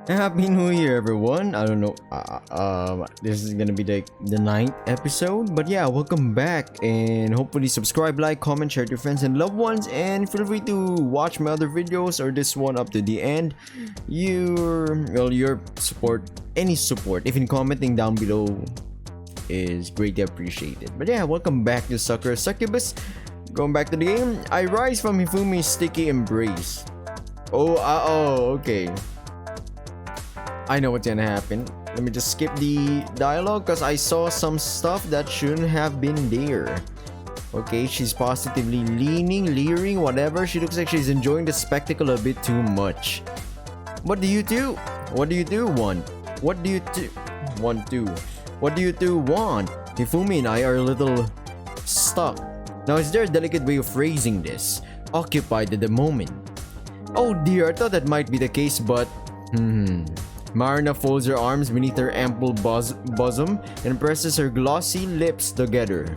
Happy New Year, everyone. I don't know. This is gonna be the ninth episode, but yeah, welcome back, and hopefully subscribe, like, comment, share to your friends and loved ones, and feel free to watch my other videos or this one up to the end. Your support, any support, even commenting down below, is greatly appreciated. But yeah, welcome back to SakuraSuccubus. Going back to the game, I rise from Hifumi's sticky embrace. Okay. I know what's gonna happen. Let me just skip the dialogue because I saw some stuff that shouldn't have been there. Okay, she's positively leering, whatever. She looks like she's enjoying the spectacle a bit too much. What do you do? What do you do want? What do you do want to? What do you two want? Hifumi and I are a little stuck. Now, is there a delicate way of phrasing this? Occupied at the moment. Oh dear, I thought that might be the case, but Marina folds her arms beneath her ample bosom and presses her glossy lips together.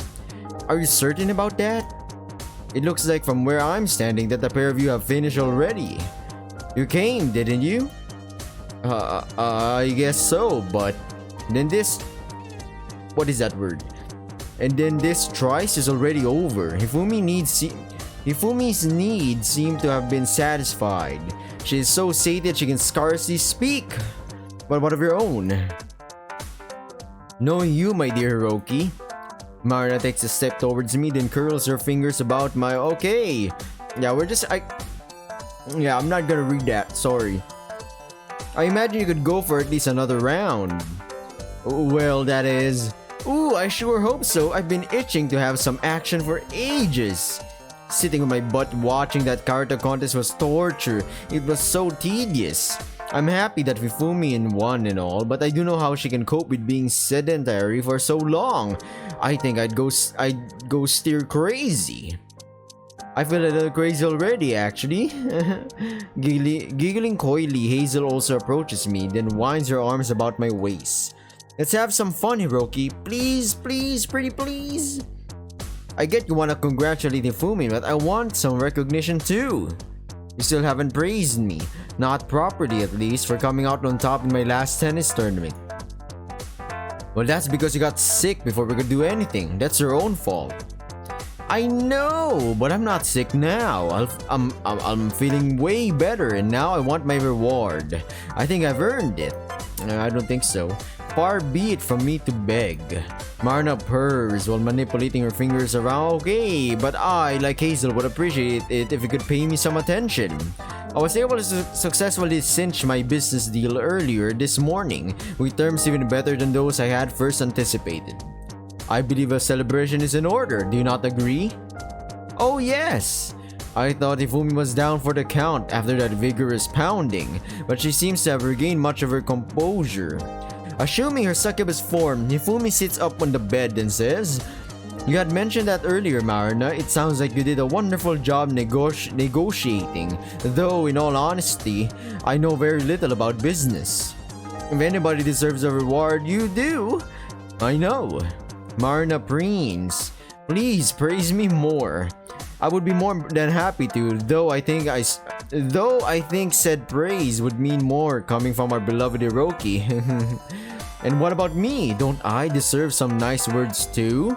Are you certain about that? It looks like from where I'm standing that the pair of you have finished already. You came, didn't you? I guess so, but then this... What is that word? And then this tryst is already over. Hifumi's needs seem to have been satisfied. She is so sated she can scarcely speak. But what of your own? Knowing you, my dear Hiroki. Marina takes a step towards me, then curls her fingers about my... Okay. Yeah, I'm not gonna read that. Sorry. I imagine you could go for at least another round. Well, that is... Ooh, I sure hope so. I've been itching to have some action for ages. Sitting on my butt watching that karuta contest was torture. It was so tedious. I'm happy that Hifumi won and all, but I do know how she can cope with being sedentary for so long. I think I'd go steer crazy. I feel a little crazy already, actually. Giggling coyly, Hazel also approaches me, then winds her arms about my waist. Let's have some fun, Hiroki. Please, pretty please. I get you wanna congratulate Hifumi, but I want some recognition too. You still haven't praised me, not properly at least, for coming out on top in my last tennis tournament. Well, that's because you got sick before we could do anything. That's your own fault. I know, but I'm not sick now. I'm feeling way better, and now I want my reward. I think I've earned it. I don't think so. Far be it from me to beg. Marina purrs while manipulating her fingers around. Okay, but I, like Hazel, would appreciate it if you could pay me some attention. I was able to successfully cinch my business deal earlier this morning, with terms even better than those I had first anticipated. I believe a celebration is in order, do you not agree? Oh yes! I thought Hifumi was down for the count after that vigorous pounding, but she seems to have regained much of her composure. Assuming her succubus form, Hifumi sits up on the bed and says, "You had mentioned that earlier, Marina. It sounds like you did a wonderful job negotiating, though in all honesty, I know very little about business. If anybody deserves a reward, you do. I know." Marina preens. Please praise me more. I would be more than happy to, though I think said praise would mean more coming from our beloved Hiroki. And what about me? Don't I deserve some nice words too?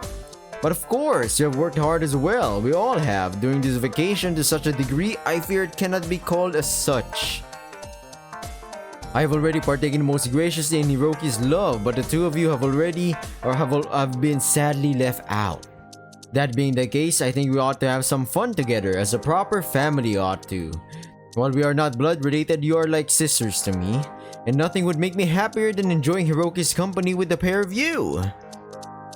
But of course, you have worked hard as well. We all have. During this vacation to such a degree, I fear it cannot be called as such. I have already partaken most graciously in Hiroki's love, but the two of you have been sadly left out. That being the case, I think we ought to have some fun together, as a proper family ought to. While we are not blood related, you are like sisters to me, and nothing would make me happier than enjoying Hiroki's company with the pair of you.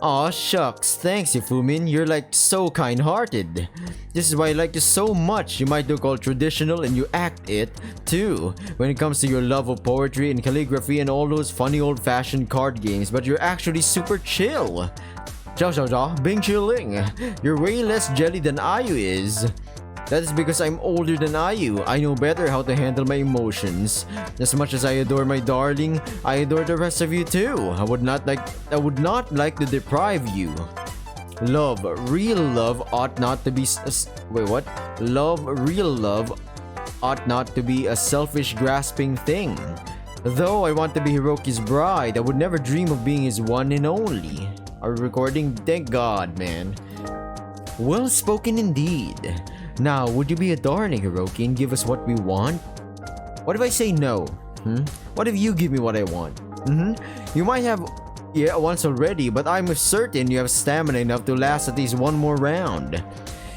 Aw shucks, thanks Hifumi, you're like so kind-hearted. This is why I like you so much. You might look all traditional and you act it, too, when it comes to your love of poetry and calligraphy and all those funny old-fashioned card games, but you're actually super chill. Bing chilling. You're way less jelly than Ayu is. That is because I'm older than Ayu. I know better how to handle my emotions. As much as I adore my darling, I adore the rest of you too. I would not like to deprive you. Love, real love ought not to be Love, real love ought not to be a selfish, grasping thing. Though I want to be Hiroki's bride, I would never dream of being his one and only. Are we recording? Thank God, man. Well spoken indeed. Now, would you be a darling Hiroki and give us what we want? What if I say no? What if you give me what I want? You might have once already, but I'm certain you have stamina enough to last at least one more round.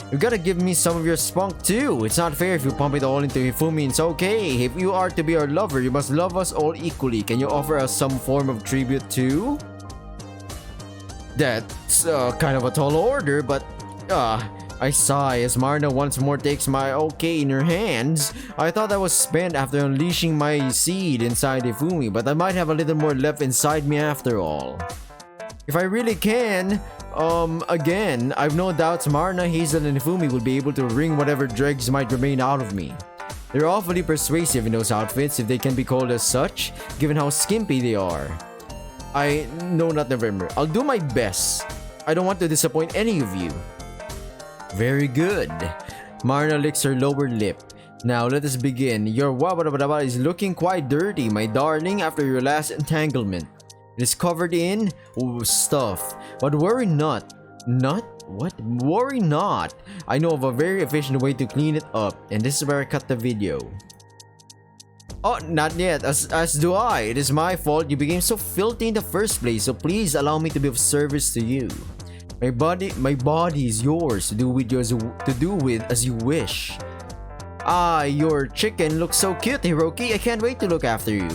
You gotta give me some of your spunk too. It's not fair if you pump it all into Hifumi. It's okay. If you are to be our lover, you must love us all equally. Can you offer us some form of tribute too? That's kind of a tall order, but I sigh as Marna once more takes my okay in her hands. I thought I was spent after unleashing my seed inside Hifumi, but I might have a little more left inside me after all. If I really can, again, I've no doubts Marna, Hazel, and Hifumi will be able to wring whatever dregs might remain out of me. They're awfully persuasive in those outfits, if they can be called as such, given how skimpy they are. No, not November. I'll do my best. I don't want to disappoint any of you. Very good. Marna licks her lower lip. Now let us begin. Your wabadabadaba is looking quite dirty, my darling, after your last entanglement. It is covered in stuff. But worry not. What? Worry not. I know of a very efficient way to clean it up, and this is where I cut the video. Oh, not yet. As do I. It is my fault you became so filthy in the first place, so please allow me to be of service to you. My body is yours to do with as you wish. Your chicken looks so cute, Hiroki. I can't wait to look after you.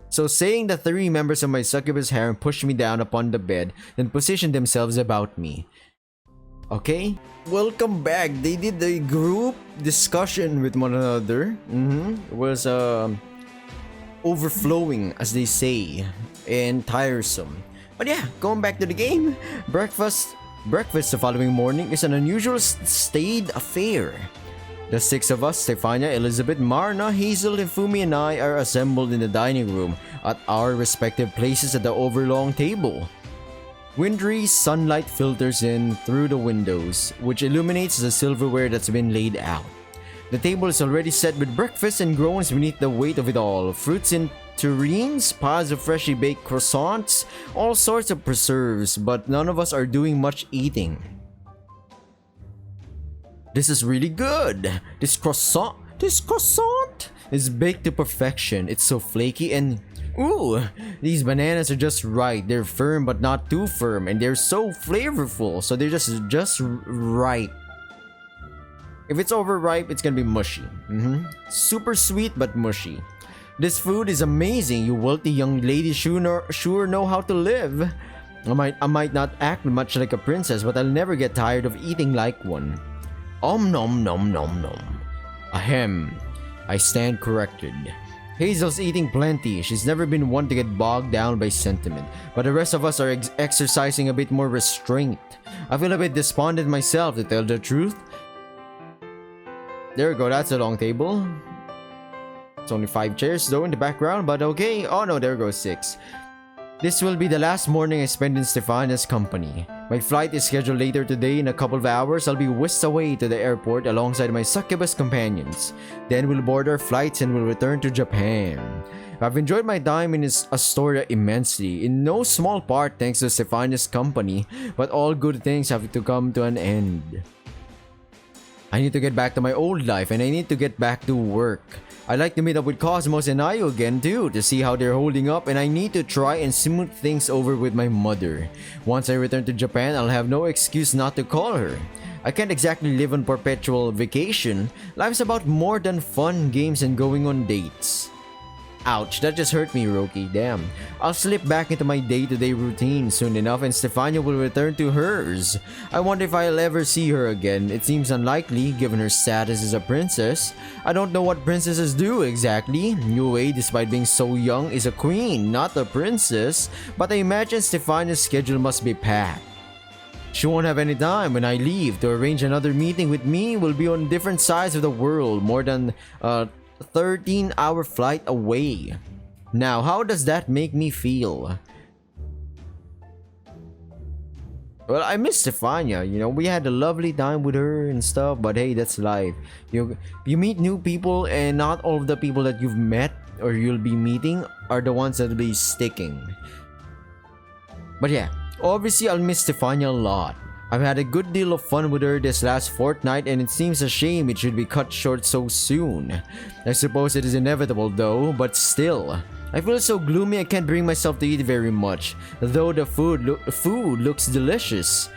So saying, the three members of my succubus harem pushed me down upon the bed, then positioned themselves about me. Okay, welcome back. They did the group discussion with one another. It was overflowing, as they say, and tiresome. But yeah, going back to the game, breakfast the following morning is an unusual staid affair. The six of us, Stephania, Elizabeth, Marna, Hazel, Hifumi, and I are assembled in the dining room at our respective places at the overlong table. Wintry sunlight filters in through the windows, which illuminates the silverware that's been laid out. The table is already set with breakfast and groans beneath the weight of it all. Fruits in terrines, piles of freshly baked croissants, all sorts of preserves, but none of us are doing much eating. This is really good. This croissant is baked to perfection. It's so flaky and ooh, these bananas are just right. They're firm but not too firm, and they're so flavorful. So they're just right. If it's overripe, it's gonna be mushy. Super sweet but mushy. This food is amazing. You wealthy young ladies sure know how to live. I might not act much like a princess, but I'll never get tired of eating like one. Nom nom nom. Ahem. I stand corrected. Hazel's eating plenty. She's never been one to get bogged down by sentiment, but the rest of us are exercising a bit more restraint. I feel a bit despondent myself, to tell the truth. There we go, that's a long table. It's only 5 chairs though in the background, but okay. Oh no, there goes 6. This will be the last morning I spend in Stephania's company. My flight is scheduled later today. In a couple of hours, I'll be whisked away to the airport alongside my succubus companions. Then we'll board our flights and we'll return to Japan. I've enjoyed my time in Astoria immensely, in no small part thanks to Stephania's company, but all good things have to come to an end. I need to get back to my old life and I need to get back to work. I'd like to meet up with Cosmos and Ayo again too, to see how they're holding up, and I need to try and smooth things over with my mother. Once I return to Japan, I'll have no excuse not to call her. I can't exactly live on perpetual vacation. Life's about more than fun, games, and going on dates. Ouch, that just hurt me, Hiroki. Damn. I'll slip back into my day-to-day routine soon enough and Stephania will return to hers. I wonder if I'll ever see her again. It seems unlikely, given her status as a princess. I don't know what princesses do exactly. Yue, despite being so young, is a queen, not a princess. But I imagine Stephania's schedule must be packed. She won't have any time when I leave. To arrange another meeting with me will be on different sides of the world, more than 13-hour flight away. Now, how does that make me feel? Well, I miss Stephania, you know, we had a lovely time with her and stuff, but hey, that's life. You meet new people and not all of the people that you've met or you'll be meeting are the ones that'll be sticking. But yeah, obviously I'll miss Stephania a lot. I've had a good deal of fun with her this last fortnight, and it seems a shame it should be cut short so soon. I suppose it is inevitable though, but still. I feel so gloomy I can't bring myself to eat very much, though the food looks delicious.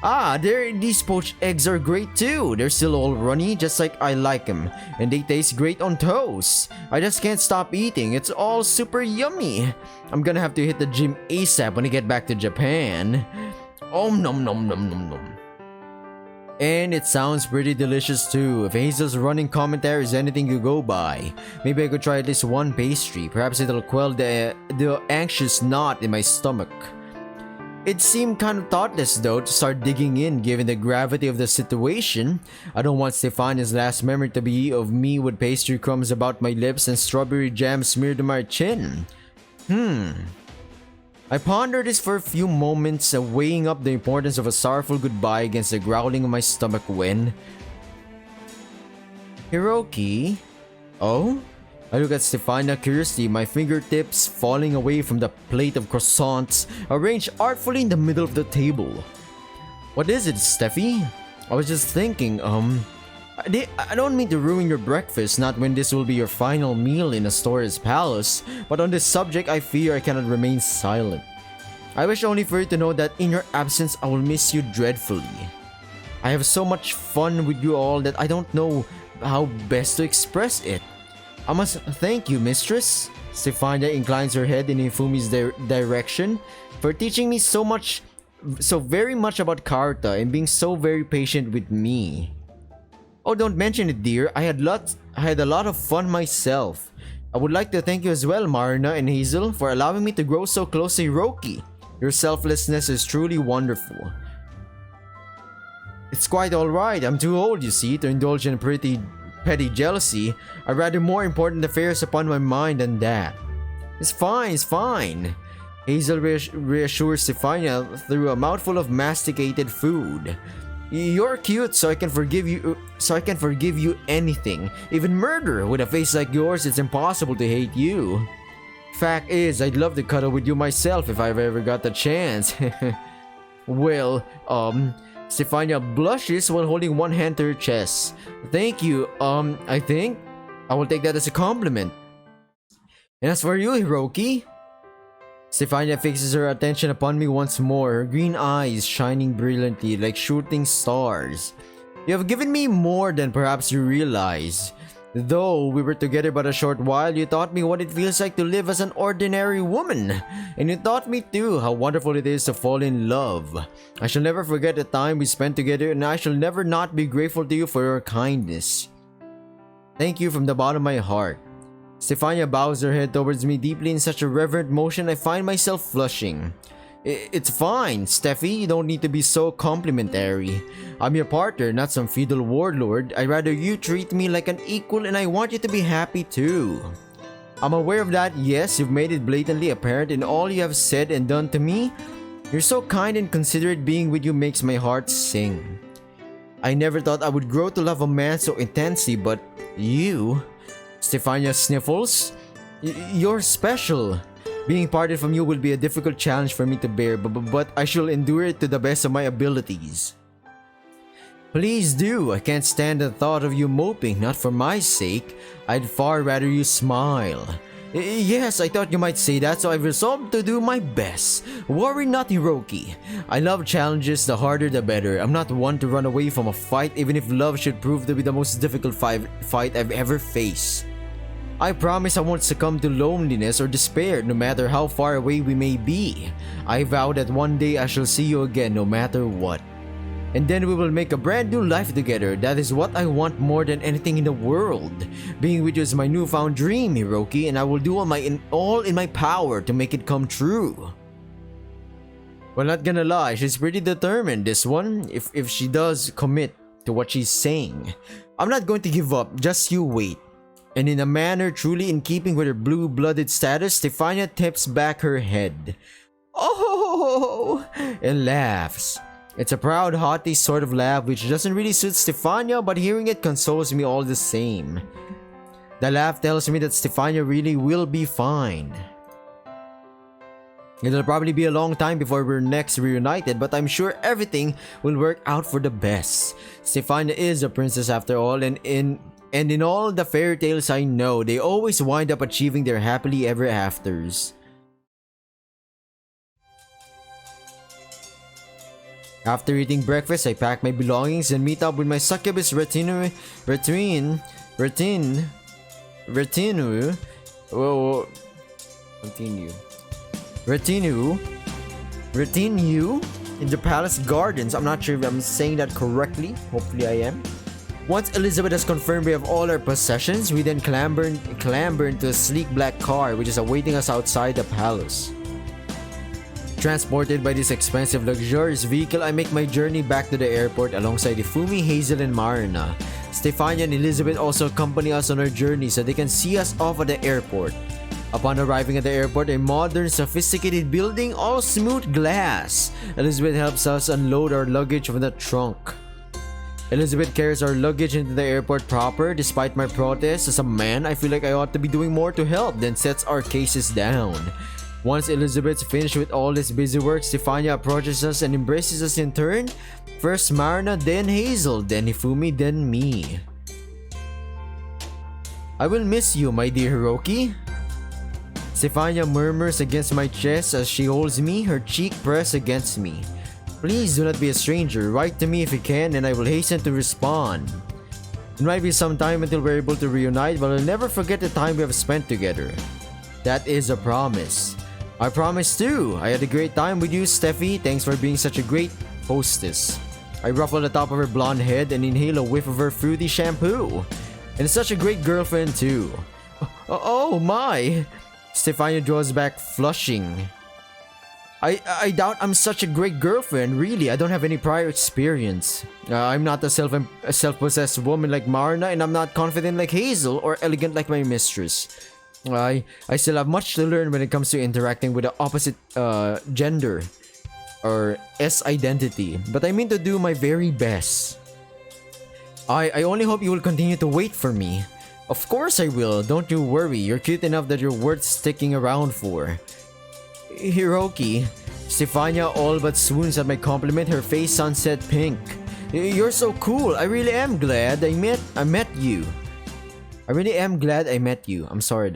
Ah, these poached eggs are great too. They're still all runny, just like I like them. And they taste great on toast. I just can't stop eating. It's all super yummy. I'm gonna have to hit the gym ASAP when I get back to Japan. Om nom nom nom nom nom. And it sounds pretty delicious too. If Hazel's running commentary is anything you go by, maybe I could try at least one pastry. Perhaps it'll quell the anxious knot in my stomach. It seemed kind of thoughtless though to start digging in given the gravity of the situation. I don't want Stephania's last memory to be of me with pastry crumbs about my lips and strawberry jam smeared on my chin. I pondered this for a few moments, weighing up the importance of a sorrowful goodbye against the growling of my stomach when... Hiroki? Oh? I look at Stephania curiously, my fingertips falling away from the plate of croissants arranged artfully in the middle of the table. What is it, Steffi? I was just thinking, I don't mean to ruin your breakfast, not when this will be your final meal in Astoria's palace, but on this subject I fear I cannot remain silent. I wish only for you to know that in your absence I will miss you dreadfully. I have so much fun with you all that I don't know how best to express it. I must thank you, mistress. Stephania inclines her head in Hifumi's direction for teaching me so very much about karuta and being so very patient with me. Oh, don't mention it, dear. I had a lot of fun myself. I would like to thank you as well, Marina and Hazel, for allowing me to grow so close to Hiroki. Your selflessness is truly wonderful. It's quite alright. I'm too old, you see, to indulge in petty jealousy. I'd rather more important affairs upon my mind than that. It's fine. Hazel reassures Stephania through a mouthful of masticated food. You're cute, so I can forgive you anything, even murder. With a face like yours, it's impossible to hate you. Fact is, I'd love to cuddle with you myself if I've ever got the chance. Well, Stephania blushes while holding one hand to her chest. Thank you, I think I will take that as a compliment. And as for you, Hiroki? Stephania fixes her attention upon me once more, her green eyes shining brilliantly like shooting stars. You have given me more than perhaps you realize. Though we were together but a short while, you taught me what it feels like to live as an ordinary woman. And you taught me too how wonderful it is to fall in love. I shall never forget the time we spent together, and I shall never not be grateful to you for your kindness. Thank you from the bottom of my heart. Stephania bows her head towards me deeply in such a reverent motion I find myself flushing. It's fine, Steffi, you don't need to be so complimentary. I'm your partner, not some feudal warlord. I'd rather you treat me like an equal, and I want you to be happy too. I'm aware of that, yes, you've made it blatantly apparent in all you have said and done to me. You're so kind and considerate, being with you makes my heart sing. I never thought I would grow to love a man so intensely, but you... Stephania sniffles. You're special. Being parted from you will be a difficult challenge for me to bear, but I shall endure it to the best of my abilities. Please do. I can't stand the thought of you moping, not for my sake. I'd far rather you smile. Yes, I thought you might say that, so I've resolved to do my best. Worry not, Hiroki. I love challenges, the harder the better. I'm not one to run away from a fight, even if love should prove to be the most difficult fight I've ever faced. I promise I won't succumb to loneliness or despair, no matter how far away we may be. I vow that one day I shall see you again, no matter what. And then we will make a brand new life together. That is what I want more than anything in the world. Being with you is my newfound dream, Hiroki, and I will do all in my power to make it come true. Well, not gonna lie, she's pretty determined, this one, if she does commit to what she's saying. I'm not going to give up, just you wait. And in a manner truly in keeping with her blue-blooded status, Stephania tips back her head. Oh! And laughs. It's a proud, haughty sort of laugh which doesn't really suit Stephania, but hearing it consoles me all the same. The laugh tells me that Stephania really will be fine. It'll probably be a long time before we're next reunited, but I'm sure everything will work out for the best. Stephania is a princess after all, and in all the fairy tales I know, they always wind up achieving their happily ever afters. After eating breakfast, I pack my belongings and meet up with my succubus retinue. Retinue in the palace gardens. I'm not sure if I'm saying that correctly. Hopefully I am. Once Elizabeth has confirmed we have all our possessions, we then clamber into a sleek black car which is awaiting us outside the palace. Transported by this expensive luxurious vehicle, I make my journey back to the airport alongside Hifumi, Hazel, and Marina. Stephania and Elizabeth also accompany us on our journey so they can see us off at the airport. Upon arriving at the airport, a modern, sophisticated building, all smooth glass. Elizabeth helps us unload our luggage from the trunk. Elizabeth carries our luggage into the airport proper. Despite my protest, as a man, I feel like I ought to be doing more to help than sets our cases down. Once Elizabeth's finished with all this busy work, Stephania approaches us and embraces us in turn. First Marina, then Hazel, then Hifumi, then me. I will miss you, my dear Hiroki. Stephania murmurs against my chest as she holds me, her cheek pressed against me. Please do not be a stranger. Write to me if you can and I will hasten to respond. It might be some time until we're able to reunite, but I'll never forget the time we have spent together. That is a promise. I promise too. I had a great time with you, Steffi. Thanks for being such a great hostess. I ruffle the top of her blonde head and inhale a whiff of her fruity shampoo. And such a great girlfriend too. Oh my! Stephania draws back, flushing. I doubt I'm such a great girlfriend, really. I don't have any prior experience. I'm not a self-possessed woman like Marina, and I'm not confident like Hazel or elegant like my mistress. I still have much to learn when it comes to interacting with the opposite gender or S identity, but I mean to do my very best. I only hope you will continue to wait for me. Of course I will, don't you worry. You're cute enough that you're worth sticking around for. Hiroki. Stephania all but swoons at my compliment, her face sunset pink. You're so cool. I really am glad I met you. I really am glad I met you. I'm sorry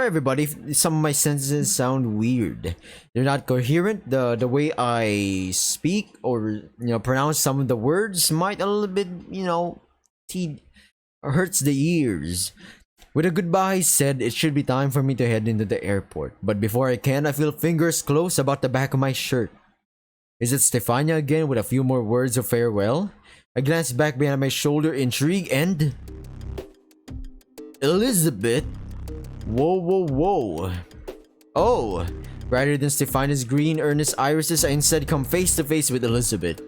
everybody if some of my sentences sound weird. They're not coherent. The way I speak or pronounce some of the words might a little bit, hurts the ears. With a goodbye said, it should be time for me to head into the airport. But before I can, I feel fingers close about the back of my shirt. Is it Stephania again with a few more words of farewell? I glance back behind my shoulder, intrigue, and... Elizabeth? Whoa. Oh! Rather than Stephania's green, earnest irises, I instead come face to face with Elizabeth.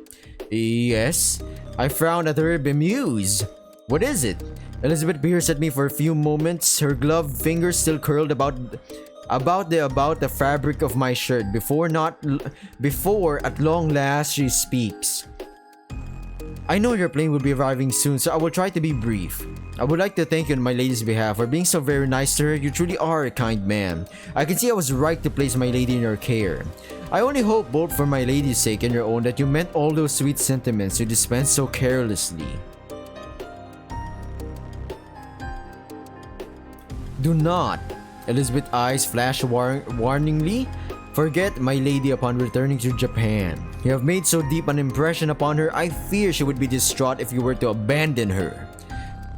Yes? I frown at her, bemused. What is it? Elizabeth peers at me for a few moments, her gloved fingers still curled about the fabric of my shirt. Before at long last she speaks. I know your plane will be arriving soon, so I will try to be brief. I would like to thank you on my lady's behalf for being so very nice to her. You truly are a kind man. I can see I was right to place my lady in your care. I only hope, both for my lady's sake and your own, that you meant all those sweet sentiments you dispensed so carelessly. Do not, Elizabeth's eyes flash warningly, forget my lady upon returning to Japan. You have made so deep an impression upon her, I fear she would be distraught if you were to abandon her.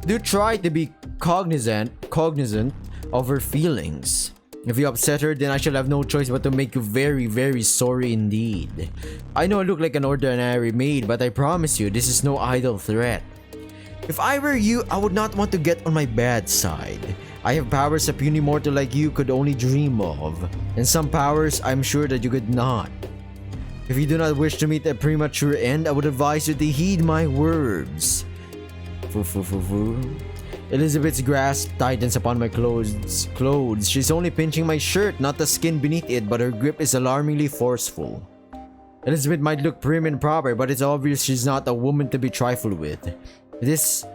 Do try to be cognizant of her feelings. If you upset her, then I shall have no choice but to make you very, very sorry indeed. I know I look like an ordinary maid, but I promise you, this is no idle threat. If I were you, I would not want to get on my bad side. I have powers a puny mortal like you could only dream of, and some powers I'm sure that you could not. If you do not wish to meet a premature end, I would advise you to heed my words. Elizabeth's grasp tightens upon my clothes. She's only pinching my shirt, not the skin beneath it, but her grip is alarmingly forceful. Elizabeth might look prim and proper, but it's obvious she's not a woman to be trifled with. This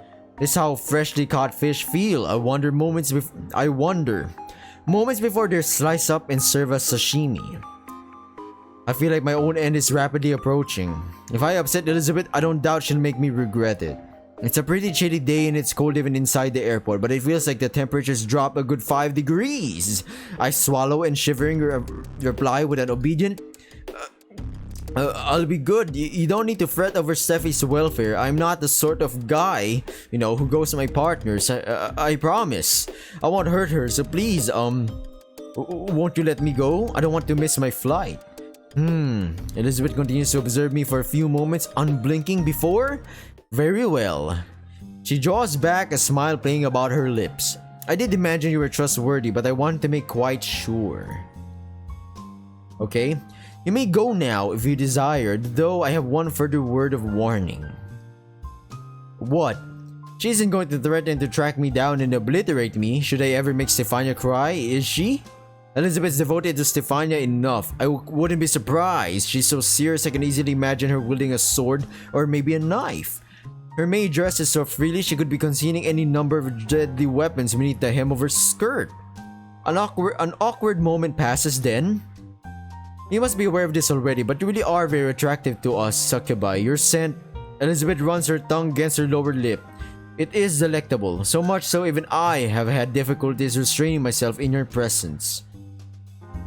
This is how freshly caught fish feel. I wonder moments before they're sliced up and served as sashimi. I feel like my own end is rapidly approaching. If I upset Elizabeth, I don't doubt she'll make me regret it. It's a pretty chilly day and it's cold even inside the airport, but it feels like the temperature's dropped a good 5 degrees. I swallow and shivering reply with an obedient, I'll be good. You don't need to fret over Steffi's welfare. I'm not the sort of guy, who goes to my partners. I promise. I won't hurt her, so please, won't you let me go? I don't want to miss my flight. Elizabeth continues to observe me for a few moments, unblinking before. Very well. She draws back, a smile playing about her lips. I did imagine you were trustworthy, but I wanted to make quite sure. Okay? You may go now if you desired, though I have one further word of warning. What? She isn't going to threaten to track me down and obliterate me should I ever make Stephania cry, is she? Elizabeth's devoted to Stephania enough. I wouldn't be surprised. She's so serious I can easily imagine her wielding a sword or maybe a knife. Her maid dresses so freely she could be concealing any number of deadly weapons beneath the hem of her skirt. An awkward moment passes then. You must be aware of this already, but you really are very attractive to us, Succubi. Your scent. Elizabeth runs her tongue against her lower lip. It is delectable, so much so even I have had difficulties restraining myself in your presence.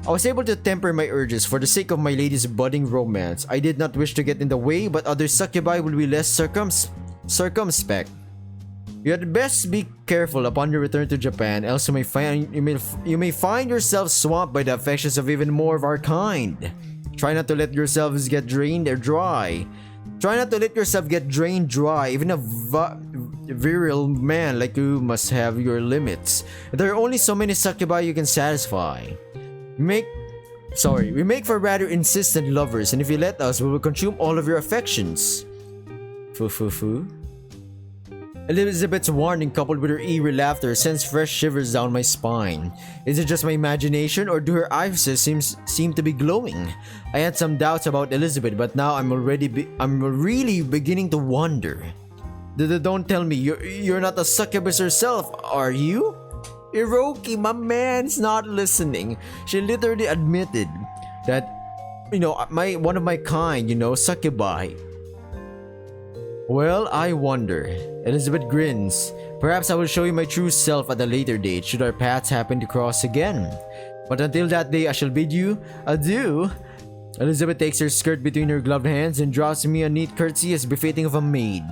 I was able to temper my urges for the sake of my lady's budding romance. I did not wish to get in the way, but other succubi will be less circumspect. You had best be careful upon your return to Japan, else you may find yourself swamped by the affections of even more of our kind. Try not to let yourselves get drained or dry. Try not to let yourself get drained dry. Even a virile man like you must have your limits. There are only so many succubi you can satisfy. We make for rather insistent lovers, and if you let us, we will consume all of your affections. Foo. Elizabeth's warning coupled with her eerie laughter sends fresh shivers down my spine. Is it just my imagination, or do her irises seem to be glowing? I had some doubts about Elizabeth, but now I'm really beginning to wonder. Don't tell me you're not a succubus herself, are you? Hiroki, my man's not listening. She literally admitted that, one of my kind, succubi. Well, I wonder. Elizabeth grins. Perhaps I will show you my true self at a later date should our paths happen to cross again. But until that day, I shall bid you adieu. Elizabeth takes her skirt between her gloved hands and drops me a neat curtsy as befitting of a maid.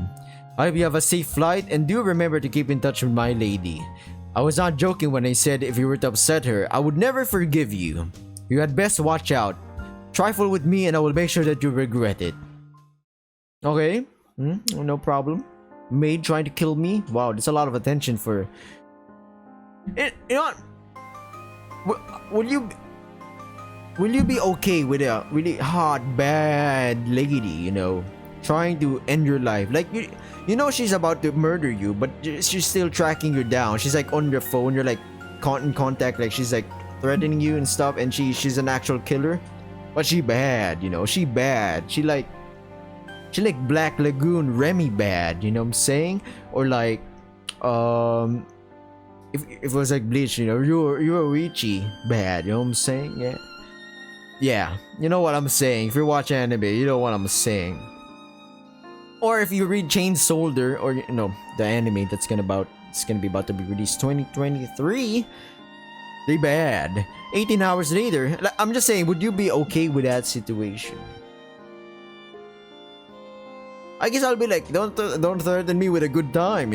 I hope you have a safe flight and do remember to keep in touch with my lady. I was not joking when I said if you were to upset her, I would never forgive you. You had best watch out. Trifle with me and I will make sure that you regret it. Okay, no problem. Maid trying to kill me? Wow, there's a lot of attention for... Will you be okay with a really hot, bad lady, trying to end your life? Like, she's about to murder you, but she's still tracking you down. She's like on your phone, you're like in contact, like she's like threatening you and stuff, and she's an actual killer. But she bad, she bad. She like Black Lagoon Remy bad, you know what I'm saying? Or like, if it was like Bleach, you're Richie bad, you know what I'm saying? Yeah, you know what I'm saying. If you watch anime, you know what I'm saying. Or if you read Chain Soldier, or the anime it's gonna be about to be released 2023, they bad. 18 hours later, I'm just saying, would you be okay with that situation? I guess I'll be like, don't threaten me with a good time,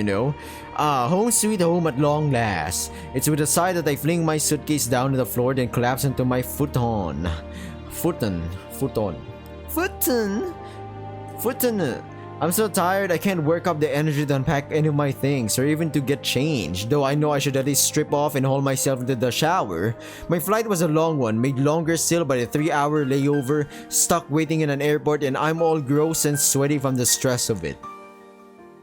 home sweet home at long last. It's with a sigh that I fling my suitcase down to the floor, then collapse into my futon. I'm so tired I can't work up the energy to unpack any of my things or even to get changed, though I know I should at least strip off and haul myself into the shower. My flight was a long one, made longer still by a 3-hour layover, stuck waiting in an airport, and I'm all gross and sweaty from the stress of it.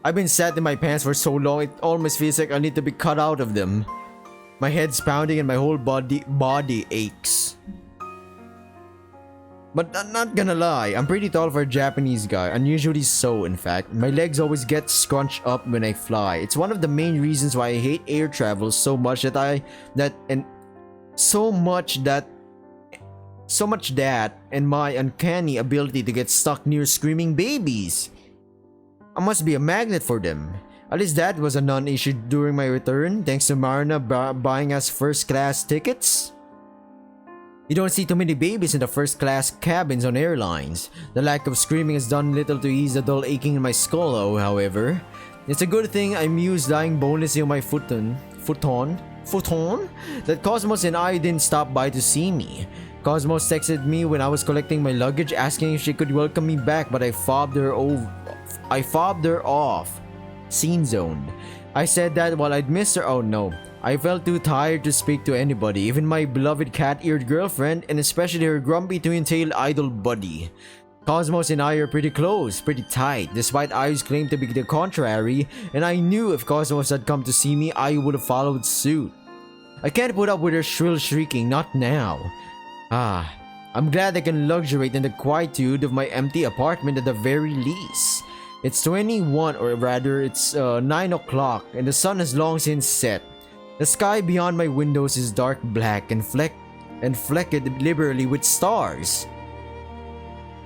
I've been sat in my pants for so long it almost feels like I need to be cut out of them. My head's pounding and my whole body aches. But I'm not gonna lie, I'm pretty tall for a Japanese guy, unusually so in fact. My legs always get scrunched up when I fly. It's one of the main reasons why I hate air travel so much and my uncanny ability to get stuck near screaming babies. I must be a magnet for them. At least that was a non-issue during my return, thanks to Marna buying us first-class tickets. You don't see too many babies in the first-class cabins on airlines. The lack of screaming has done little to ease the dull aching in my skull, however. It's a good thing I'm used lying bonelessly on my futon, that Cosmos and I didn't stop by to see me. Cosmos texted me when I was collecting my luggage asking if she could welcome me back, but I fobbed her off. Scene zoned. I said that while I'd miss her. Oh no. I felt too tired to speak to anybody, even my beloved cat-eared girlfriend, and especially her grumpy twin-tailed idol buddy. Cosmos and I are pretty close, pretty tight, despite I's claim to be the contrary, and I knew if Cosmos had come to see me, I would have followed suit. I can't put up with her shrill shrieking, not now. I'm glad I can luxuriate in the quietude of my empty apartment at the very least. It's 21, or rather, it's 9 o'clock, and the sun has long since set. The sky beyond my windows is dark black and flecked liberally with stars.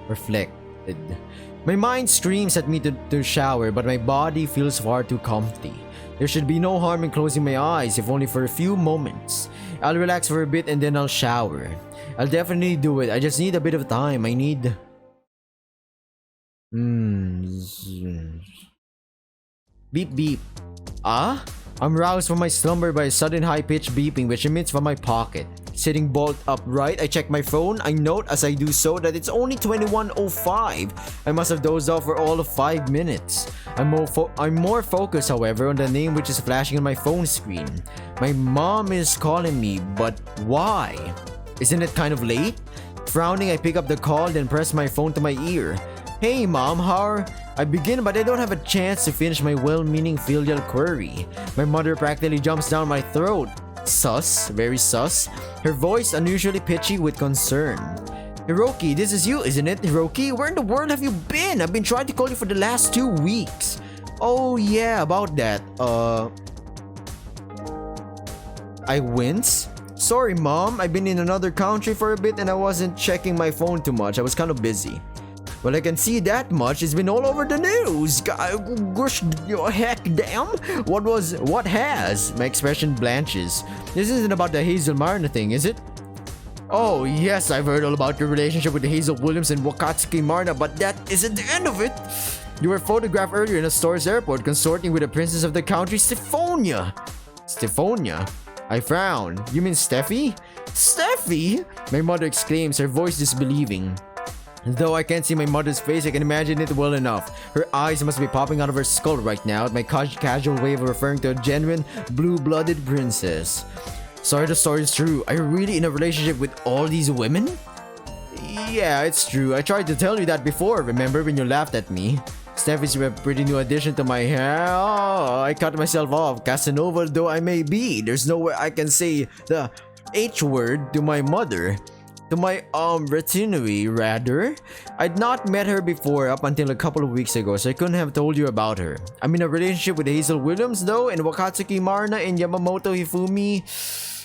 Reflected. My mind screams at me to shower, but my body feels far too comfy. There should be no harm in closing my eyes, if only for a few moments. I'll relax for a bit and then I'll shower. I'll definitely do it. I just need a bit of time. I need... Beep beep. I'm roused from my slumber by a sudden high-pitched beeping which emits from my pocket. Sitting bolt upright, I check my phone. I note as I do so that it's only 21:05. I must have dozed off for all of 5 minutes. I'm more focused, however, on the name which is flashing on my phone screen. My mom is calling me, but why? Isn't it kind of late? Frowning, I pick up the call, then press my phone to my ear. Hey mom, I begin, but I don't have a chance to finish my well-meaning filial query. My mother practically jumps down my throat. Sus, very sus. Her voice unusually pitchy with concern. Hiroki, this is you, isn't it? Hiroki, where in the world have you been? I've been trying to call you for the last 2 weeks. Oh yeah, about that. I wince. Sorry mom, I've been in another country for a bit and I wasn't checking my phone too much. I was kind of busy. Well, I can see that much. It's been all over the news. Gosh, heck damn. What has? My expression blanches. This isn't about the Hazel Marna thing, is it? Oh, yes, I've heard all about your relationship with Hazel Williams and Wakatsuki Marna, but that isn't the end of it. You were photographed earlier in Astoria's airport consorting with the princess of the country, Stephania. Stephania? I frown. You mean Steffi? Steffi? My mother exclaims, her voice disbelieving. Though I can't see my mother's face, I can imagine it well enough. Her eyes must be popping out of her skull right now at my casual way of referring to a genuine, blue-blooded princess. Sorry, the story is true. Are you really in a relationship with all these women? Yeah, it's true. I tried to tell you that before, remember when you laughed at me? Steph is a pretty new addition to my hair. Oh, I cut myself off. Casanova though I may be, there's no way I can say the H word to my mother. To my retinue, rather. I'd not met her before up until a couple of weeks ago, so I couldn't have told you about her. I'm in a relationship with Hazel Williams though, and Wakatsuki Marna and Yamamoto Hifumi,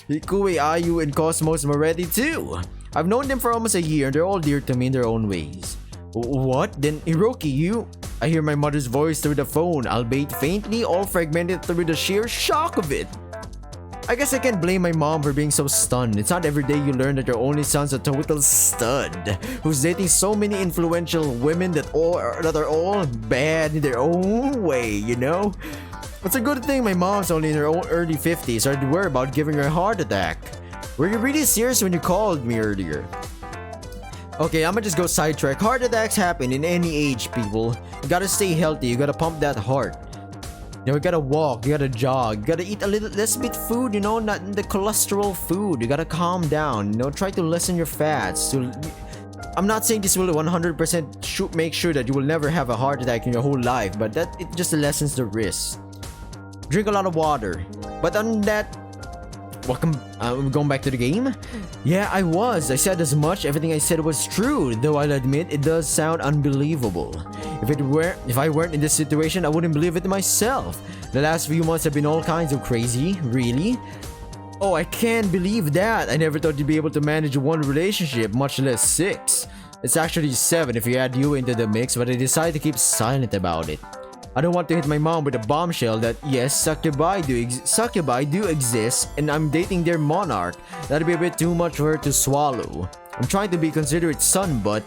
Hikue Ayu and Cosmos Moretti too. I've known them for almost a year and they're all dear to me in their own ways. What? Then Hiroki, you? I hear my mother's voice through the phone, albeit faintly, all fragmented through the sheer shock of it. I guess I can't blame my mom for being so stunned. It's not every day you learn that your only son's a total stud who's dating so many influential women that are all bad in their own way, you know? It's a good thing my mom's only in her own early 50s, so I'd worry about giving her a heart attack. Were you really serious when you called me earlier? Okay, I'ma just go sidetrack. Heart attacks happen in any age, people. You gotta stay healthy, you gotta pump that heart. You know, you gotta walk, you gotta jog, you gotta eat a little less bit food, you know, not the cholesterol food. You gotta calm down, you know, try to lessen your fats. I'm not saying this will 100% make sure that you will never have a heart attack in your whole life, but that it just lessens the risk. Drink a lot of water. But on that Welcome, going back to the game? Yeah, I was. I said as much. Everything I said was true, though I'll admit it does sound unbelievable. If I weren't in this situation, I wouldn't believe it myself. The last few months have been all kinds of crazy. Really? Oh, I can't believe that. I never thought you'd be able to manage one relationship, much less 6. It's actually 7 if you add you into the mix, but I decided to keep silent about it. I don't want to hit my mom with a bombshell that yes, succubi do exist and I'm dating their monarch. That'd be a bit too much for her to swallow. I'm trying to be considerate son, but...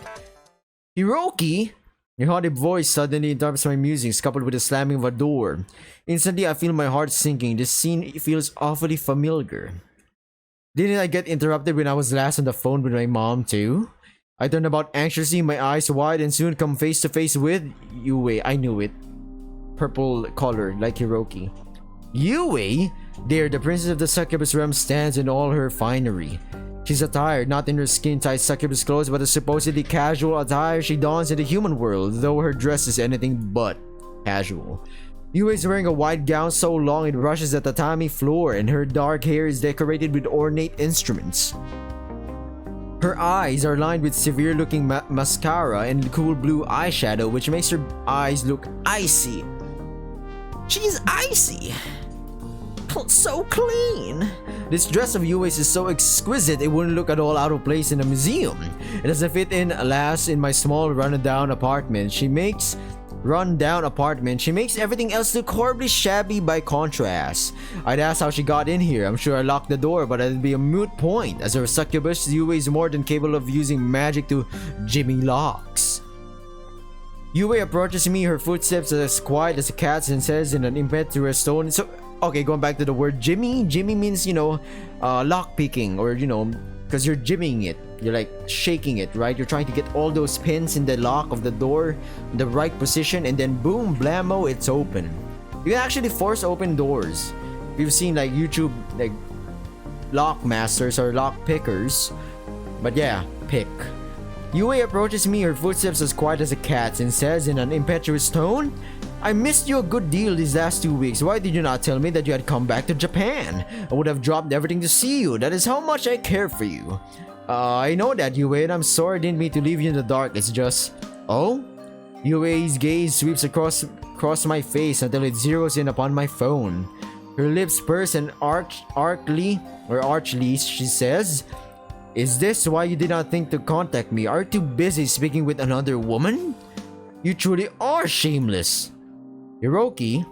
Hiroki? Your haughty voice suddenly interrupts my musings, coupled with the slamming of a door. Instantly, I feel my heart sinking. This scene feels awfully familiar. Didn't I get interrupted when I was last on the phone with my mom too? I turn about anxiously, my eyes wide, and soon come face to face with Yue. I knew it. Purple color, like Hiroki. Yue? There, the princess of the succubus realm stands in all her finery. She's attired not in her skin-tight succubus clothes, but the supposedly casual attire she dons in the human world, though her dress is anything but casual. Yue is wearing a white gown so long it brushes the tatami floor, and her dark hair is decorated with ornate instruments. Her eyes are lined with severe-looking mascara and cool blue eyeshadow, which makes her eyes look icy. She's icy! So clean! This dress of Yue's is so exquisite it wouldn't look at all out of place in a museum. It doesn't fit in, alas, in my small run-down apartment. She makes everything else look horribly shabby by contrast. I'd ask how she got in here. I'm sure I locked the door, but that'd be a moot point. As a succubus, Yue is more than capable of using magic to jimmy locks. Yue approaches me, her footsteps as quiet as a cat's, and says in an impetuous tone, so, okay, going back to the word jimmy. Jimmy means, lock picking, or, because you're jimmying it. You're like shaking it, right? You're trying to get all those pins in the lock of the door in the right position, and then boom, blammo, it's open. You can actually force open doors. You've seen like YouTube, like lock masters or lock pickers. But yeah, pick. Yue approaches me, her footsteps as quiet as a cat's, and says in an impetuous tone, I missed you a good deal these last 2 weeks. Why did you not tell me that you had come back to Japan? I would have dropped everything to see you. That is how much I care for you. I know that, Yue, and I'm sorry I didn't mean to leave you in the dark. It's just... Oh? Yue's gaze sweeps across my face until it zeroes in upon my phone. Her lips purse and archly, she says, Is this why you did not think to contact me? Are you too busy speaking with another woman? You truly are shameless. Hiroki?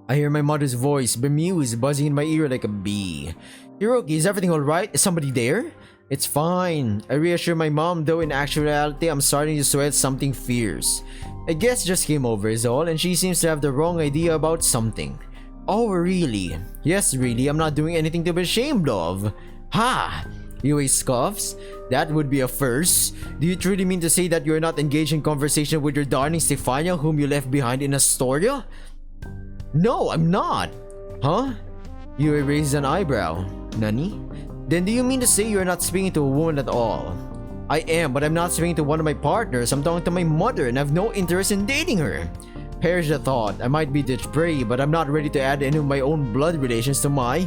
I hear my mother's voice, bemused, buzzing in my ear like a bee. Hiroki, is everything alright? Is somebody there? It's fine. I reassure my mom, though in actuality I'm starting to sweat something fierce. A guest just came over is all, and she seems to have the wrong idea about something. Oh really? Yes really, I'm not doing anything to be ashamed of. Ha! Yue scoffs. That would be a first. Do you truly mean to say that you're not engaged in conversation with your darling Stephania whom you left behind in Astoria? No, I'm not. Huh? Yue raises an eyebrow. Nani? Then do you mean to say you're not speaking to a woman at all? I am, but I'm not speaking to one of my partners. I'm talking to my mother and have no interest in dating her. Perish the thought. I might be depraved, but I'm not ready to add any of my own blood relations to my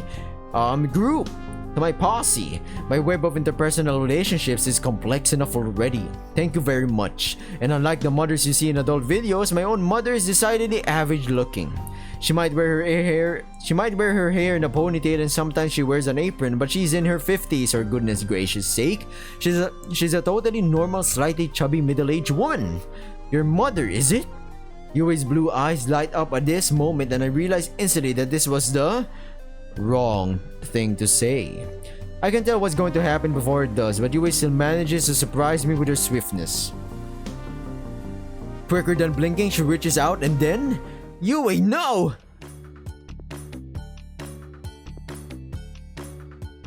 group. To my posse. My web of interpersonal relationships is complex enough already. Thank you very much. And unlike the mothers you see in adult videos, my own mother is decidedly average looking. She might wear her hair in a ponytail, and sometimes she wears an apron, but she's in her 50s for goodness gracious sake. She's a totally normal, slightly chubby middle-aged woman. Your mother, is it? Yue's blue eyes light up at this moment, and I realized instantly that this was the wrong thing to say. I can tell what's going to happen before it does, but Yue still manages to surprise me with her swiftness. Quicker than blinking, she reaches out and then... Yue, no!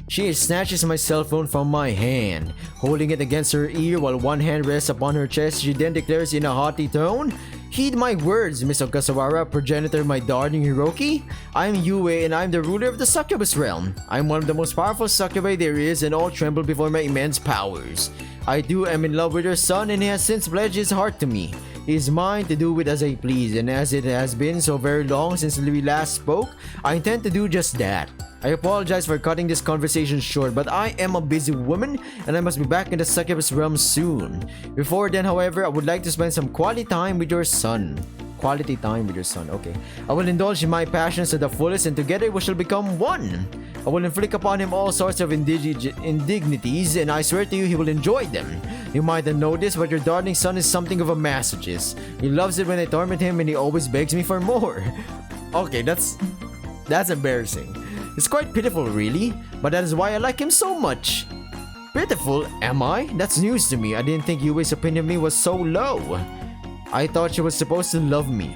She snatches my cell phone from my hand. Holding it against her ear while one hand rests upon her chest, she then declares in a haughty tone, Heed my words, Miss Ogasawara, progenitor of my darling Hiroki. I am Yue and I am the ruler of the succubus realm. I am one of the most powerful succubi there is, and all tremble before my immense powers. I too am in love with her son, and he has since pledged his heart to me. He is mine to do with as I please, and as it has been so very long since we last spoke, I intend to do just that. I apologize for cutting this conversation short, but I am a busy woman and I must be back in the succubus realm soon. Before then, however, I would like to spend some quality time with your son. Quality time with your son, okay. I will indulge in my passions to the fullest and together we shall become one. I will inflict upon him all sorts of indignities and I swear to you he will enjoy them. You might have noticed, but your darling son is something of a masochist. He loves it when I torment him and he always begs me for more. Okay, that's embarrassing. It's quite pitiful really, but that is why I like him so much. Pitiful, am I? That's news to me. I didn't think Yui's opinion of me was so low. I thought she was supposed to love me.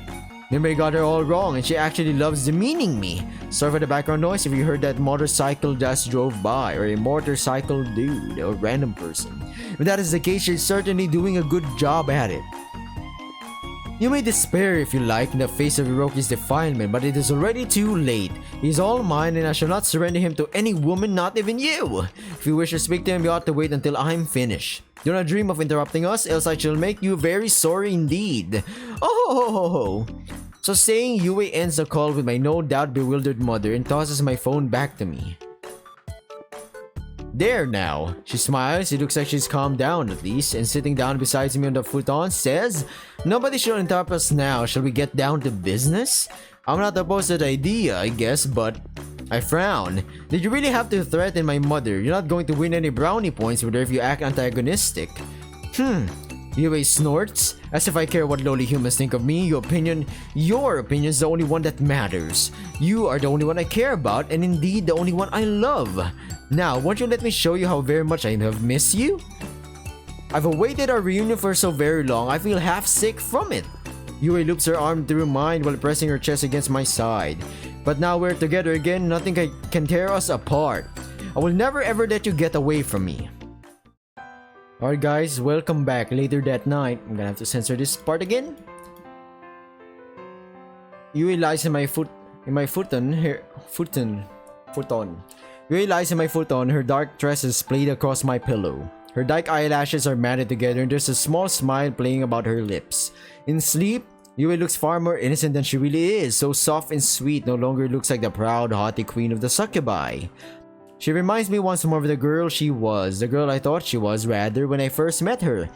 Maybe I got her all wrong and she actually loves demeaning me. Sorry for the background noise if you heard that motorcycle just drove by, or a motorcycle dude, or random person. If that is the case, she's certainly doing a good job at it. You may despair if you like in the face of Hiroki's defilement, but it is already too late. He is all mine and I shall not surrender him to any woman, not even you. If you wish to speak to him, you ought to wait until I'm finished. Do not dream of interrupting us, else I shall make you very sorry indeed. Oh! So saying, Yui ends the call with my no doubt bewildered mother and tosses my phone back to me. There now. She smiles, it looks like she's calmed down at least, and sitting down beside me on the futon says, nobody should interrupt us now, shall we get down to business? I'm not opposed to the idea, I guess, but I frown. Did you really have to threaten my mother? You're not going to win any brownie points with her if you act antagonistic. Yui snorts, as if I care what lowly humans think of me. Your opinion is the only one that matters. You are the only one I care about, and indeed the only one I love. Now, won't you let me show you how very much I have missed you? I've awaited our reunion for so very long, I feel half sick from it. Yui loops her arm through mine while pressing her chest against my side. But now we're together again, nothing can tear us apart. I will never ever let you get away from me. Alright guys, welcome back. Later that night, I'm gonna have to censor this part again. Yui lies in my futon. Yui lies in my futon, her dark tresses played across my pillow. Her dark eyelashes are matted together and there's a small smile playing about her lips. In sleep, Yui looks far more innocent than she really is, so soft and sweet, no longer looks like the proud, haughty queen of the succubi. She reminds me once more of the girl she was, the girl I thought she was rather when I first met her.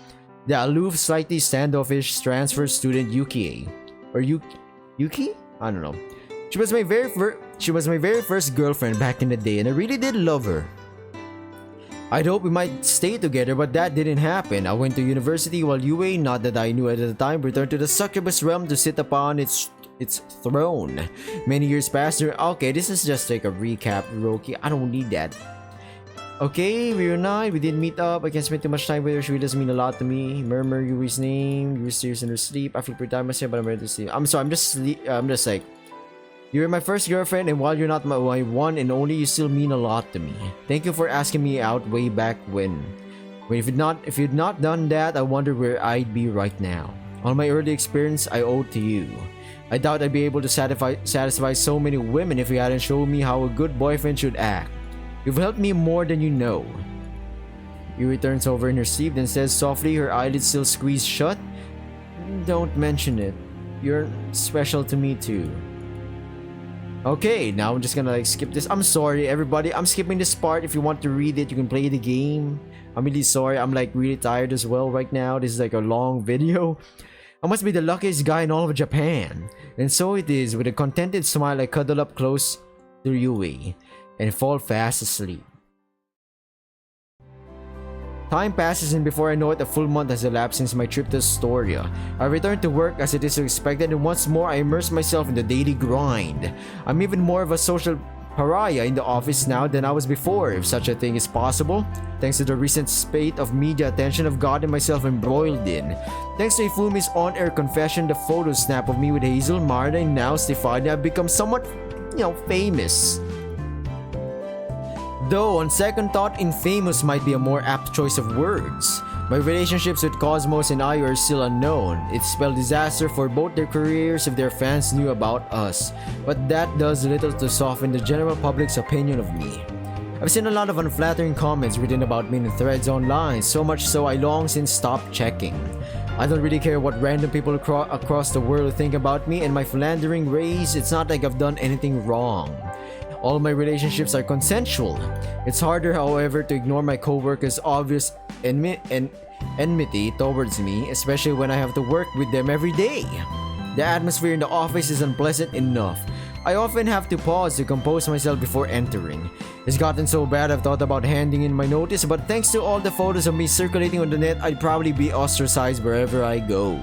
The aloof, slightly standoffish transfer student Yuki. Or Yuki? I don't know. She was my very first girlfriend back in the day and I really did love her. I'd hoped we might stay together, but that didn't happen. I went to university while Yui, not that I knew at the time, returned to the succubus realm to sit upon its throne. Many years passed. Okay, this is just like a recap, Hiroki. I don't need that. Okay, we reunited. We didn't meet up. I can't spend too much time with her. She really doesn't mean a lot to me. Murmur Yui's name. Yui stares in her sleep. I feel pretty tired myself, but I'm ready to sleep. I'm sorry. I'm just like, you're my first girlfriend, and while you're not my one and only, you still mean a lot to me. Thank you for asking me out way back when. If you'd not done that, I wonder where I'd be right now. All my early experience, I owe to you. I doubt I'd be able to satisfy so many women if you hadn't shown me how a good boyfriend should act. You've helped me more than you know. Yui turns over in her sleep, then says softly, her eyelids still squeezed shut. Don't mention it. You're special to me too. Okay, now I'm just gonna like skip this. I'm sorry everybody, I'm skipping this part. If you want to read it, you can play the game. I'm really sorry, I'm like really tired as well right now. This is like a long video. I must be the luckiest guy in all of Japan. And so it is, with a contented smile I cuddle up close to Yui and fall fast asleep. Time passes and before I know it, a full month has elapsed since my trip to Astoria. I return to work as it is expected and once more I immerse myself in the daily grind. I'm even more of a social pariah in the office now than I was before, if such a thing is possible. Thanks to the recent spate of media attention I've gotten myself embroiled in. Thanks to Hifumi's on-air confession, the photo snap of me with Hazel, Marta, and now Stephania, I've become somewhat, famous. Though, on second thought, infamous might be a more apt choice of words. My relationships with Cosmos and I are still unknown. It spelled disaster for both their careers if their fans knew about us. But that does little to soften the general public's opinion of me. I've seen a lot of unflattering comments written about me in threads online, so much so I long since stopped checking. I don't really care what random people across the world think about me and my philandering race. It's not like I've done anything wrong. All my relationships are consensual. It's harder, however, to ignore my coworkers' obvious enmity towards me, especially when I have to work with them every day. The atmosphere in the office is unpleasant enough. I often have to pause to compose myself before entering. It's gotten so bad I've thought about handing in my notice, but thanks to all the photos of me circulating on the net, I'd probably be ostracized wherever I go.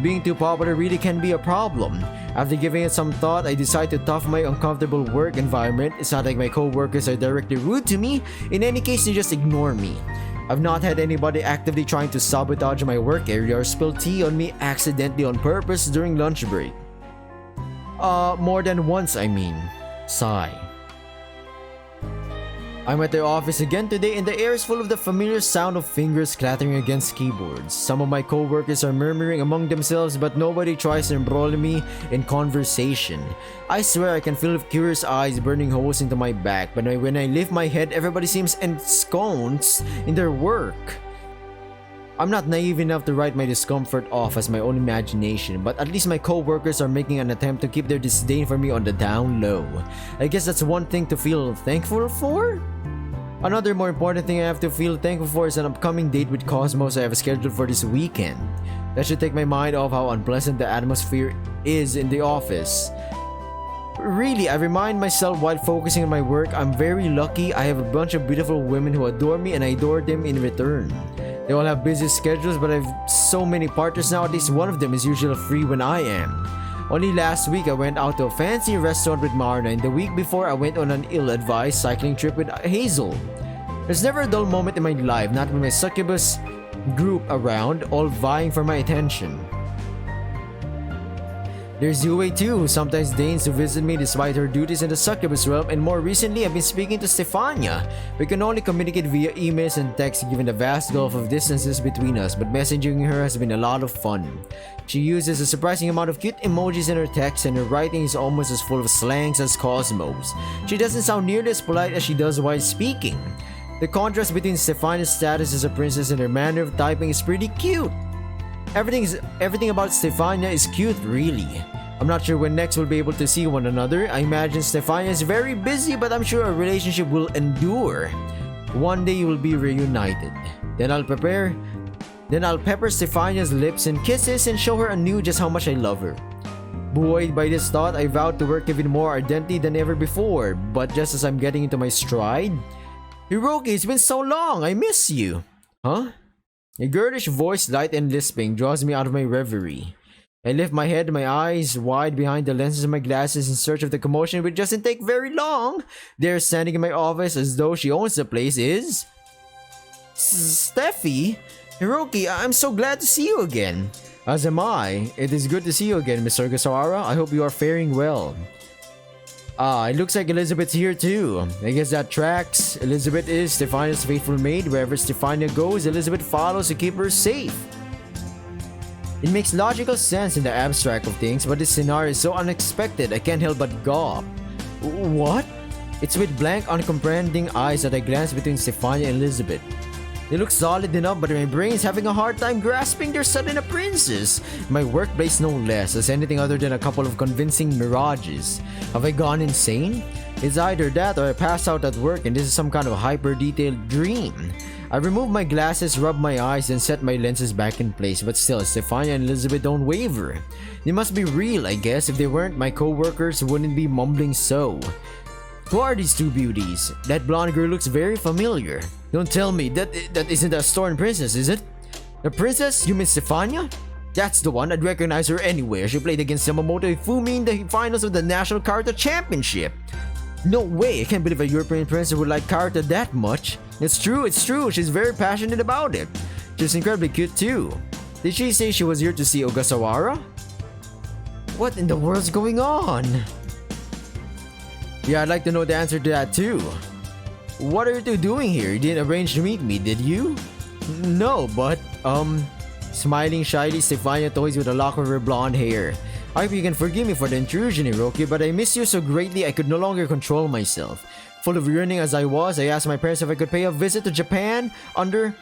Being too popular really can be a problem. After giving it some thought, I decided to tough my uncomfortable work environment. It's not like my co-workers are directly rude to me. In any case, they just ignore me. I've not had anybody actively trying to sabotage my work area or spill tea on me accidentally on purpose during lunch break. More than once, I mean. Sigh. I'm at the office again today and the air is full of the familiar sound of fingers clattering against keyboards. Some of my co-workers are murmuring among themselves but nobody tries to embroil me in conversation. I swear I can feel curious eyes burning holes into my back, but when I lift my head, everybody seems ensconced in their work. I'm not naive enough to write my discomfort off as my own imagination, but at least my co-workers are making an attempt to keep their disdain for me on the down low. I guess that's one thing to feel thankful for? Another more important thing I have to feel thankful for is an upcoming date with Cosmos I have scheduled for this weekend. That should take my mind off how unpleasant the atmosphere is in the office. Really, I remind myself while focusing on my work, I'm very lucky. I have a bunch of beautiful women who adore me and I adore them in return. They all have busy schedules, but I have so many partners now, at least one of them is usually free when I am. Only last week I went out to a fancy restaurant with Marna, and the week before I went on an ill-advised cycling trip with Hazel. There's never a dull moment in my life, not with my succubus group around, all vying for my attention. There's Yue too, who sometimes deigns to visit me despite her duties in the succubus realm, and more recently I've been speaking to Stephania. We can only communicate via emails and text given the vast gulf of distances between us, but messaging her has been a lot of fun. She uses a surprising amount of cute emojis in her text, and her writing is almost as full of slangs as Cosmos. She doesn't sound nearly as polite as she does while speaking. The contrast between Stephania's status as a princess and her manner of typing is pretty cute. Everything about Stephania is cute, really. I'm not sure when next we'll be able to see one another. I imagine Stephania is very busy, but I'm sure our relationship will endure. One day you will be reunited. Then I'll pepper Stephania's lips in kisses and show her anew just how much I love her. Buoyed by this thought, I vowed to work even more ardently than ever before, but just as I'm getting into my stride, Hiroki, it's been so long, I miss you. Huh? A girlish voice, light and lisping, draws me out of my reverie. I lift my head, my eyes wide behind the lenses of my glasses in search of the commotion, which doesn't take very long. There, standing in my office as though she owns the place, is Steffi? Hiroki, I'm so glad to see you again. As am I. It is good to see you again, Mr. Ogasawara. I hope you are faring well. It looks like Elizabeth's here too. I guess that tracks. Elizabeth is Stephania's faithful maid. Wherever Stephania goes, Elizabeth follows to keep her safe. It makes logical sense in the abstract of things, but this scenario is so unexpected I can't help but gawp. What? It's with blank, uncomprehending eyes that I glance between Stephania and Elizabeth. They look solid enough, but my brain is having a hard time grasping their son and a princess. My workplace no less as anything other than a couple of convincing mirages. Have I gone insane? It's either that or I passed out at work and this is some kind of hyper-detailed dream. I remove my glasses, rub my eyes, and set my lenses back in place, but still, Stephania and Elizabeth don't waver. They must be real, I guess. If they weren't, my co-workers wouldn't be mumbling so. Who are these two beauties? That blonde girl looks very familiar. Don't tell me that isn't the Astoria princess, is it? The princess? You mean Stephania? That's the one. I'd recognize her anywhere. She played against Yamamoto Hifumi in the finals of the National Karuta Championship. No way, I can't believe a European princess would like karuta that much. It's true, she's very passionate about it. She's incredibly cute too. Did she say she was here to see Ogasawara? What in the world's going on? Yeah, I'd like to know the answer to that too. What are you two doing here? You didn't arrange to meet me, did you? No, but, Smiling shyly, Stephania toys with a lock of her blonde hair. I hope you can forgive me for the intrusion, Hiroki, but I miss you so greatly I could no longer control myself. Full of yearning as I was, I asked my parents if I could pay a visit to Japan under,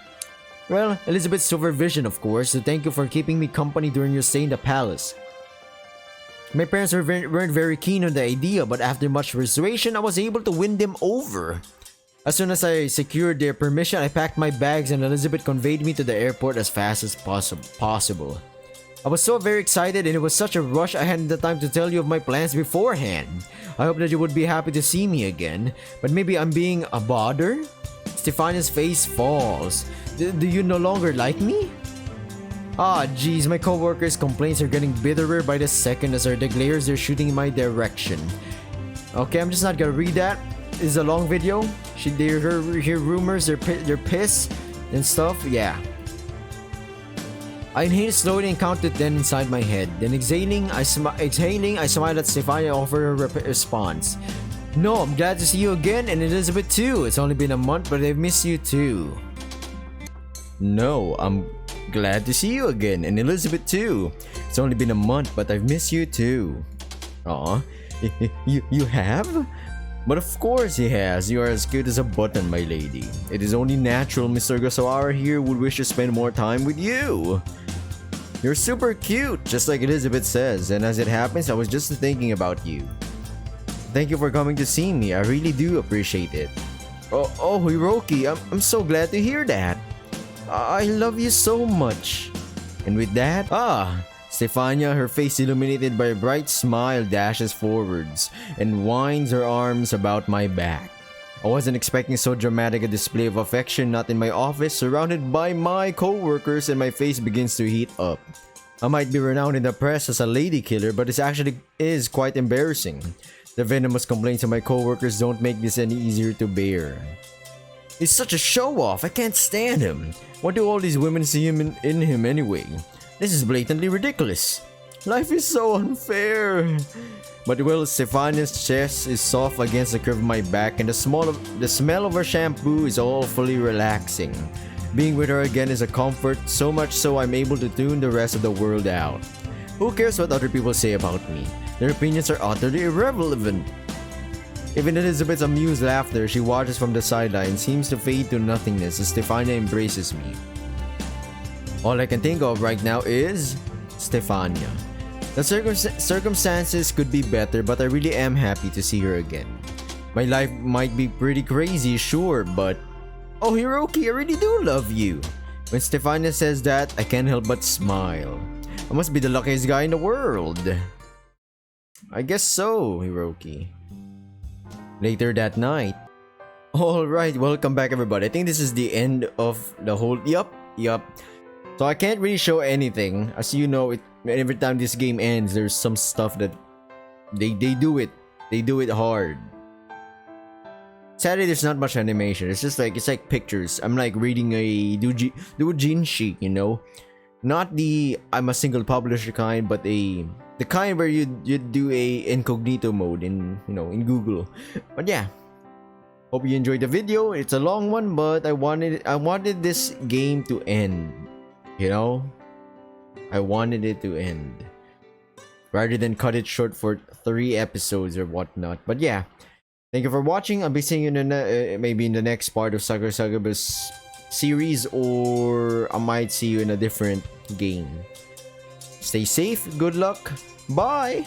well, Elizabeth's supervision, of course, so thank you for keeping me company during your stay in the palace. My parents weren't very keen on the idea, but after much persuasion, I was able to win them over. As soon as I secured their permission, I packed my bags and Elizabeth conveyed me to the airport as fast as possible. I was so very excited and it was such a rush I hadn't the time to tell you of my plans beforehand. I hope that you would be happy to see me again, but maybe I'm being a bother? Stephania's face falls. Do you no longer like me? Ah, geez, my co-workers' complaints are getting bitterer by the second as the glares are shooting in my direction. Okay, I'm just not gonna read that. It's a long video. They hear rumors, they're pissed and stuff, yeah. I inhaled slowly and counted 10 inside my head. Then exhaling, I smiled at Stephania, offered a response. No, I'm glad to see you again, and Elizabeth too. It's only been a month, but I've missed you too. No, I'm glad to see you again, and Elizabeth too. It's only been a month, but I've missed you too. Aw, you have? But of course he has. You are as cute as a button, my lady. It is only natural Mr. Ogasawara here would wish to spend more time with you. You're super cute, just like Elizabeth says, and as it happens, I was just thinking about you. Thank you for coming to see me. I really do appreciate it. Oh, Hiroki, I'm so glad to hear that. I love you so much. And with that, Stephania, her face illuminated by a bright smile, dashes forwards and winds her arms about my back. I wasn't expecting so dramatic a display of affection, not in my office, surrounded by my co-workers, and my face begins to heat up. I might be renowned in the press as a lady killer, but this actually is quite embarrassing. The venomous complaints of my co-workers don't make this any easier to bear. He's such a show-off, I can't stand him. Why do all these women see him in him anyway? This is blatantly ridiculous. Life is so unfair. But well, Stephania's chest is soft against the curve of my back, and the smell of her shampoo is awfully relaxing. Being with her again is a comfort, so much so I'm able to tune the rest of the world out. Who cares what other people say about me? Their opinions are utterly irrelevant. Even Elizabeth's amused laughter she watches from the sideline seems to fade to nothingness as Stephania embraces me. All I can think of right now is Stephania. The circumstances could be better, but I really am happy to see her again. My life might be pretty crazy, sure, but... Oh, Hiroki, I really do love you. When Stephania says that, I can't help but smile. I must be the luckiest guy in the world. I guess so, Hiroki. Later that night. Alright, welcome back everybody. I think this is the end of the whole... Yup. So I can't really show anything. As you know, every time this game ends, there's some stuff that they do it. They do it hard. Sadly, there's not much animation. It's like pictures. I'm like reading a doujinshi, you know, not the I'm a single publisher kind, but the kind where you do a incognito mode in in Google. But yeah, hope you enjoyed the video. It's a long one, but I wanted this game to end. You know, I wanted it to end rather than cut it short for 3 episodes or whatnot. But yeah, thank you for watching. I'll be seeing you in maybe in the next part of SakuraSuccubus series, or I might see you in a different game. Stay safe, good luck, bye!